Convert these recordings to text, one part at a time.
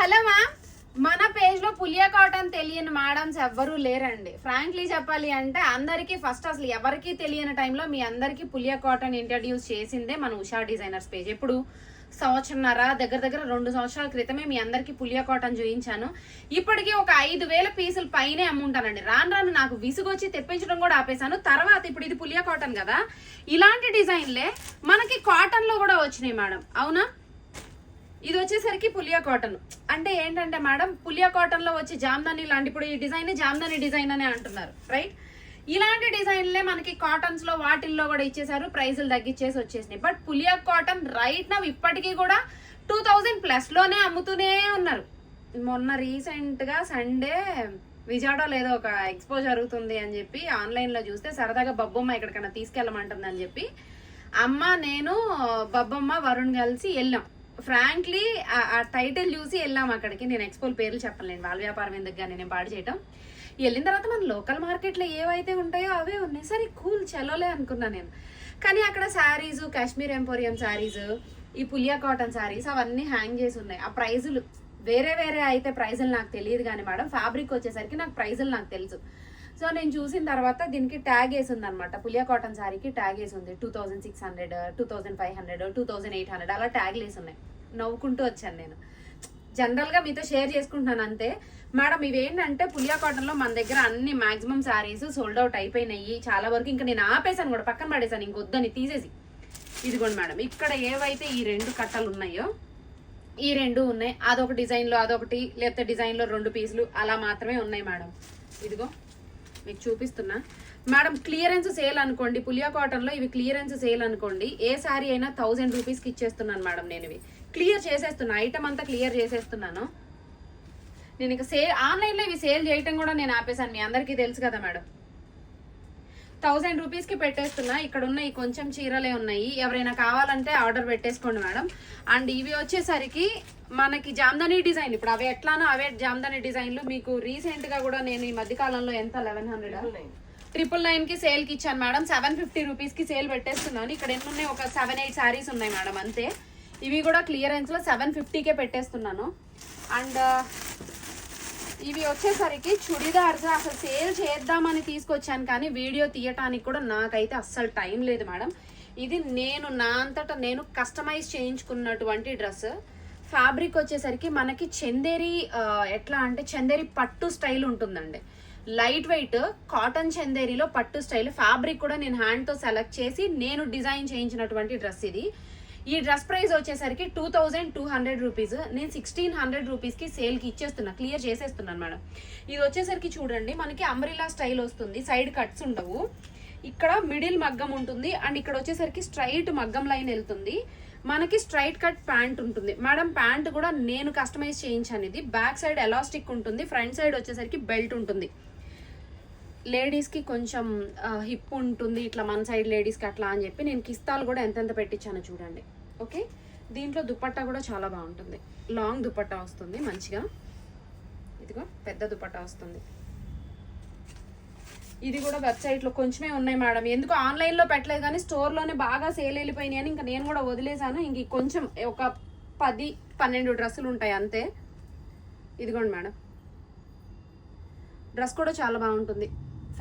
Hello ma'am, మన page లో పులియా cotton తెలియని మేడమ్స్ ఎవ్వరూ లేరండి. ఫ్రాంక్లీ చెప్పాలి అంటే అందరికీ ఫస్ట్ అసలు ఎవరికి తెలియని టైంలో మీ అందరికీ పులియా కాటన్ ఇంట్రడ్యూస్ చేసిందే మన ఉషా డిజైనర్స్ పేజ్. ఎప్పుడు సంవత్సరంన్నర దగ్గర 2 సంవత్సరాల క్రితమే మీ అందరికి పులియా కాటన్ చూపించాను. ఇప్పటికీ ఒక 5,000 పీసులు పైనే అమ్ముంటానండి. రాను నాకు విసుగొచ్చి తెప్పించడం కూడా ఆపేశాను. తర్వాత ఇప్పుడు ఇది పులియా కాటన్ కదా, ఇలాంటి డిజైన్లే మనకి కాటన్ లో కూడా వచ్చినాయి మేడం. అవునా? ఇది వచ్చేసరికి పులియా కాటన్ అంటే ఏంటంటే మేడం, పులియా కాటన్ లో వచ్చి జామ్దాని లాంటి, ఇప్పుడు ఈ డిజైన్ జామ్దాని డిజైన్ అని అంటున్నారు రైట్. ఇలాంటి డిజైన్లే మనకి కాటన్స్ లో వాటిల్లో కూడా ఇచ్చేసారు, ప్రైజులు తగ్గించేసి వచ్చేసినాయి. బట్ పులియా కాటన్ రైట్ నవ్ ఇప్పటికీ కూడా 2000+ లోనే అమ్ముతూనే ఉన్నారు. మొన్న రీసెంట్ గా సండే విజయవాడలో ఏదో ఒక ఎక్స్పో జరుగుతుంది అని చెప్పి ఆన్లైన్ లో చూస్తే సరదాగా బొబ్బమ్మ ఎక్కడికైనా తీసుకెళ్ళమంటుంది అని చెప్పి అమ్మ నేను బొబ్బమ్మ వరుణ్ కలిసి వెళ్ళాం. ఫ్రాంక్లీ ఆ టైటిల్ చూసి వెళ్ళాం అక్కడికి. నేను ఎక్స్పోల్ పేర్లు చెప్పలేను, వాళ్ళ వ్యాపారం ఎందుకు కానీ నేను పాడు చేయటం. వెళ్ళిన తర్వాత మన లోకల్ మార్కెట్లో ఏవైతే ఉంటాయో అవే ఉన్నాయి. సరే కూల్ చలోలే అనుకున్నా నేను. కానీ అక్కడ శారీస్, కాశ్మీర్ ఎంపోరియం శారీస్, ఈ పులియా కాటన్ శారీస్ అవన్నీ హ్యాంగ్ చేసి ఉన్నాయి. ఆ ప్రైజులు వేరే అయితే ప్రైజులు నాకు తెలియదు కానీ మేడం, ఫ్యాబ్రిక్ వచ్చేసరికి నాకు ప్రైజులు నాకు తెలుసు. సో నేను చూసిన తర్వాత దీనికి ట్యాగ్ వేసి ఉంది అనమాట. పులియా కాటన్ శారీకి ట్యాగ్ వేసి ఉంది 2600, 2500, 2800 అలా ట్యాగ్లు వేసి ఉన్నాయి. నవ్వుకుంటూ వచ్చాను నేను. జనరల్గా మీతో షేర్ చేసుకుంటున్నాను అంతే. మేడం ఇవేంటంటే పులియా కాటన్లో మన దగ్గర అన్ని మాక్సిమం శారీస్ సోల్డ్ అవుట్ అయిపోయినాయి చాలా వరకు. ఇంకా నేను ఆపేసాను కూడా, పక్కన పడేసాను ఇంకొద్దని తీసేసి. ఇదిగోండి మేడం, ఇక్కడ ఏవైతే ఈ 2 కట్టలు ఉన్నాయో ఈ 2 ఉన్నాయి. అదొక డిజైన్లో అదొకటి, లేకపోతే డిజైన్లో 2 పీసులు అలా మాత్రమే ఉన్నాయి మేడం. ఇదిగో మీకు చూపిస్తున్నా మేడం. క్లియరెన్స్ సేల్ అనుకోండి, పులియా కాటన్ లో ఇవి క్లియరెన్స్ సేల్ అనుకోండి. ఏ శారీ అయినా 1000 రూపీస్కి ఇచ్చేస్తున్నాను మేడం. నేను ఇవి క్లియర్ చేసేస్తున్నా, ఐటమ్ అంతా క్లియర్ చేసేస్తున్నాను. నేను ఇక ఆన్లైన్లో ఇవి సేల్ చేయటం కూడా నేను ఆపేసాను, మీ అందరికీ తెలుసు కదా మేడం. 1000 రూపీస్కి పెట్టేస్తున్నా. ఇక్కడ ఉన్నాయి కొంచెం చీరలే ఉన్నాయి, ఎవరైనా కావాలంటే ఆర్డర్ పెట్టేసుకోండి మేడం. అండ్ ఇవి వచ్చేసరికి మనకి జామ్దాని డిజైన్, ఇప్పుడు అవి ఎట్లానో అవే జామ్దాని డిజైన్లు. మీకు రీసెంట్ గా కూడా నేను ఈ మధ్య కాలంలో ఎంత 1100 999కి సేల్ కి ఇచ్చాను మేడం. 750 రూపీస్కి సేల్ పెట్టేస్తున్నాను. ఇక్కడ ఎన్ని ఉన్నాయి, ఒక 7-8 శారీస్ ఉన్నాయి మేడం అంతే. ఇవి కూడా క్లియరెన్స్ లో 750కే పెట్టేస్తున్నాను. అండ్ ఇవి వచ్చేసరికి చుడిదార్స్ అసలు సేల్ చేద్దామని తీసుకొచ్చాను, కానీ వీడియో తీయటానికి కూడా నాకైతే అస్సలు టైం లేదు మేడం. ఇది నేను నా అంతటా నేను కస్టమైజ్ చేయించుకున్నటువంటి డ్రెస్. ఫ్యాబ్రిక్ వచ్చేసరికి మనకి చందేరి, ఎట్లా అంటే చందేరి పట్టు స్టైల్ ఉంటుందండి. లైట్ వెయిట్ కాటన్ చందేరిలో పట్టు స్టైల్. ఫ్యాబ్రిక్ కూడా నేను హ్యాండ్తో సెలెక్ట్ చేసి నేను డిజైన్ చేయించినటువంటి డ్రెస్ ఇది. ఈ డ్రెస్ ప్రైస్ వచ్చేసరికి 2200 రూపీస్. నేను 1600 రూపీస్కి సేల్కి ఇచ్చేస్తున్నా, క్లియర్ చేసేస్తున్నాను మేడం. ఇది వచ్చేసరికి చూడండి మనకి అంబ్రిల్లా స్టైల్ వస్తుంది, సైడ్ కట్స్ ఉండవు, ఇక్కడ మిడిల్ మగ్గం ఉంటుంది. అండ్ ఇక్కడ వచ్చేసరికి స్ట్రైట్ మగ్గం లైన్ వెళ్తుంది. మనకి స్ట్రైట్ కట్ ప్యాంట్ ఉంటుంది మేడం. ప్యాంట్ కూడా నేను కస్టమైజ్ చేయించాను. ఇది బ్యాక్ సైడ్ ఎలాస్టిక్ ఉంటుంది, ఫ్రంట్ సైడ్ వచ్చేసరికి బెల్ట్ ఉంటుంది. లేడీస్కి కొంచెం హిప్ ఉంటుంది ఇట్లా, మన సైడ్ లేడీస్కి అట్లా అని చెప్పి నేను కిస్తాలు కూడా ఎంతెంత పెట్టించాను చూడండి. ఓకే, దీంట్లో దుపట్టా కూడా చాలా బాగుంటుంది. లాంగ్ దుపట్టా వస్తుంది మంచిగా. ఇదిగో పెద్ద దుపట్టా వస్తుంది. ఇది కూడా వెబ్సైట్లో కొంచెమే ఉన్నాయి మేడం. ఎందుకు ఆన్లైన్లో పెట్టలేదు కానీ స్టోర్లోనే బాగా సేల్ వెళ్ళిపోయినాయి అని ఇంకా నేను కూడా వదిలేసాను. ఇంక కొంచెం ఒక 10-12 డ్రెస్సులు ఉంటాయి అంతే. ఇదిగోండి మేడం, డ్రెస్ కూడా చాలా బాగుంటుంది.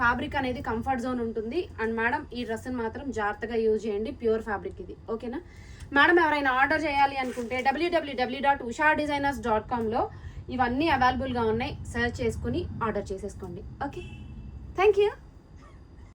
ఫ్యాబ్రిక్ అనేది కంఫర్ట్ జోన్ ఉంటుంది. అండ్ మేడం ఈ డ్రెస్ని మాత్రం జాగ్రత్తగా యూజ్ చేయండి, ప్యూర్ ఫ్యాబ్రిక్ ఇది. ఓకేనా మేడం? ఎవరైనా ఆర్డర్ చేయాలి అనుకుంటే www.ushadesigners.comలో ఇవన్నీ అవైలబుల్గా ఉన్నాయి, సెర్చ్ చేసుకుని ఆర్డర్ చేసేసుకోండి. Okay, thank you.